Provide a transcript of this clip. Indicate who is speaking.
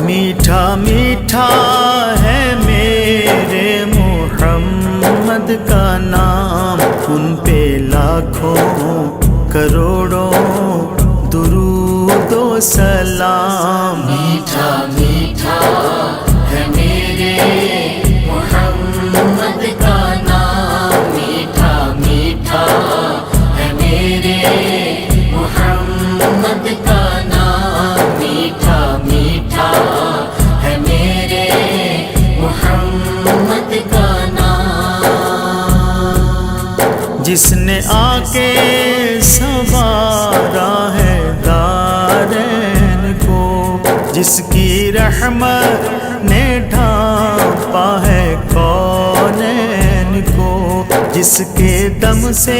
Speaker 1: मीठा मीठा है मेरे मोहम्मद का नाम, उन पे लाखों करोड़ों दुरूद व सलाम।
Speaker 2: मीठा मीठा है मेरे मोहम्मद का नाम, मीठा मीठा है मेरे मोहम्मद का नाम, मीठा मीठा है मेरे मोहम्मद का नाम।
Speaker 1: जिसने आके संवारा है दारैन को, जिसकी रहमत ने ढांपा है कौनैन को, जिसके दम से